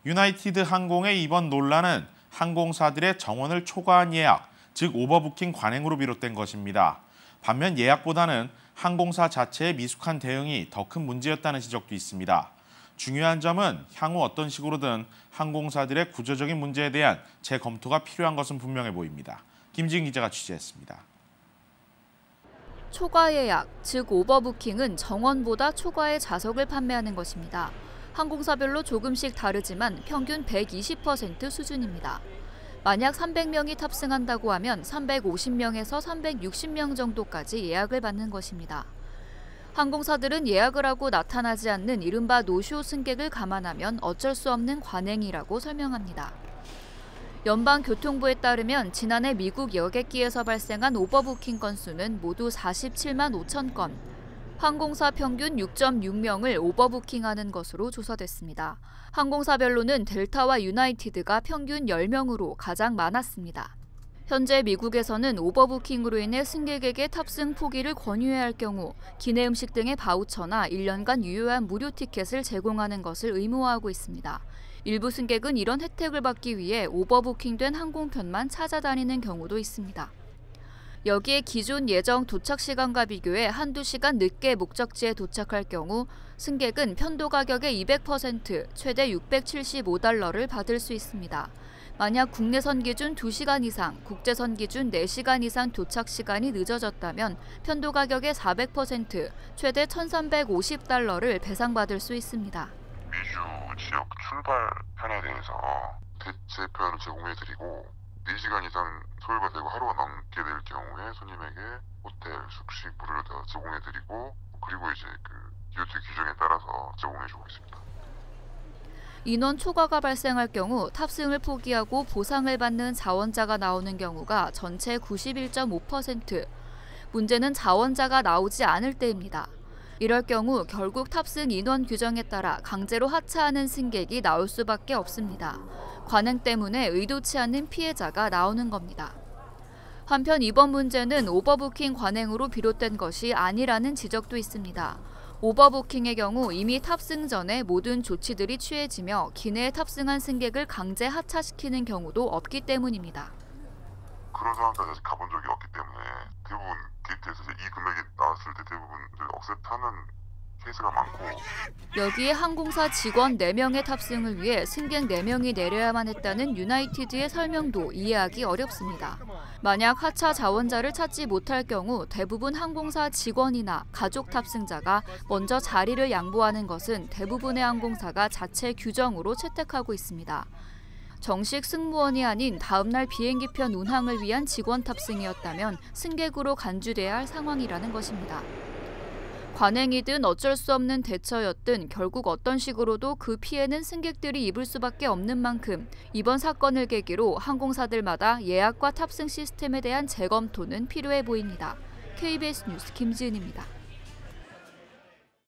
유나이티드 항공의 이번 논란은 항공사들의 정원을 초과한 예약, 즉 오버부킹 관행으로 비롯된 것입니다. 반면 예약보다는 항공사 자체의 미숙한 대응이 더 큰 문제였다는 지적도 있습니다. 중요한 점은 향후 어떤 식으로든 항공사들의 구조적인 문제에 대한 재검토가 필요한 것은 분명해 보입니다. 김지은 기자가 취재했습니다. 초과 예약, 즉 오버부킹은 정원보다 초과의 좌석을 판매하는 것입니다. 항공사별로 조금씩 다르지만 평균 120% 수준입니다. 만약 300명이 탑승한다고 하면 350명에서 360명 정도까지 예약을 받는 것입니다. 항공사들은 예약을 하고 나타나지 않는 이른바 노쇼 승객을 감안하면 어쩔 수 없는 관행이라고 설명합니다. 연방교통부에 따르면 지난해 미국 여객기에서 발생한 오버부킹 건수는 모두 47만 5천 건, 항공사 평균 6.6명을 오버부킹하는 것으로 조사됐습니다. 항공사별로는 델타와 유나이티드가 평균 10명으로 가장 많았습니다. 현재 미국에서는 오버부킹으로 인해 승객에게 탑승 포기를 권유해야 할 경우 기내 음식 등의 바우처나 1년간 유효한 무료 티켓을 제공하는 것을 의무화하고 있습니다. 일부 승객은 이런 혜택을 받기 위해 오버부킹된 항공편만 찾아다니는 경우도 있습니다. 여기에 기존 예정 도착 시간과 비교해 한두 시간 늦게 목적지에 도착할 경우 승객은 편도 가격의 200%, 최대 $675를 받을 수 있습니다. 만약 국내선 기준 2시간 이상, 국제선 기준 4시간 이상 도착 시간이 늦어졌다면 편도 가격의 400%, 최대 $1,350를 배상받을 수 있습니다. 미주 지역 출발편에 대해서 대체표를 제공해드리고 4시간 이상 소요가 되고 하루가 넘게 될 경우에 손님에게 호텔, 숙식 무료로 더 제공해드리고 그리고 이제 DOT 규정에 따라서 제공해주고 있습니다. 인원 초과가 발생할 경우 탑승을 포기하고 보상을 받는 자원자가 나오는 경우가 전체 91.5%, 문제는 자원자가 나오지 않을 때입니다. 이럴 경우 결국 탑승 인원 규정에 따라 강제로 하차하는 승객이 나올 수밖에 없습니다. 관행 때문에 의도치 않는 피해자가 나오는 겁니다. 한편 이번 문제는 오버부킹 관행으로 비롯된 것이 아니라는 지적도 있습니다. 오버부킹의 경우 이미 탑승 전에 모든 조치들이 취해지며 기내에 탑승한 승객을 강제 하차시키는 경우도 없기 때문입니다. 그런 상황까지 아직 가본 적이 없기 때문에 대부분 게이트에서 이 금액이 나왔을 때 대부분 억셉트하는 케이스가 많고 여기에 항공사 직원 4명의 탑승을 위해 승객 4명이 내려야만 했다는 유나이티드의 설명도 이해하기 어렵습니다. 만약 하차 자원자를 찾지 못할 경우 대부분 항공사 직원이나 가족 탑승자가 먼저 자리를 양보하는 것은 대부분의 항공사가 자체 규정으로 채택하고 있습니다. 정식 승무원이 아닌 다음날 비행기편 운항을 위한 직원 탑승이었다면 승객으로 간주돼야 할 상황이라는 것입니다. 관행이든 어쩔 수 없는 대처였든 결국 어떤 식으로도 그 피해는 승객들이 입을 수밖에 없는 만큼 이번 사건을 계기로 항공사들마다 예약과 탑승 시스템에 대한 재검토는 필요해 보입니다. KBS 뉴스 김지은입니다.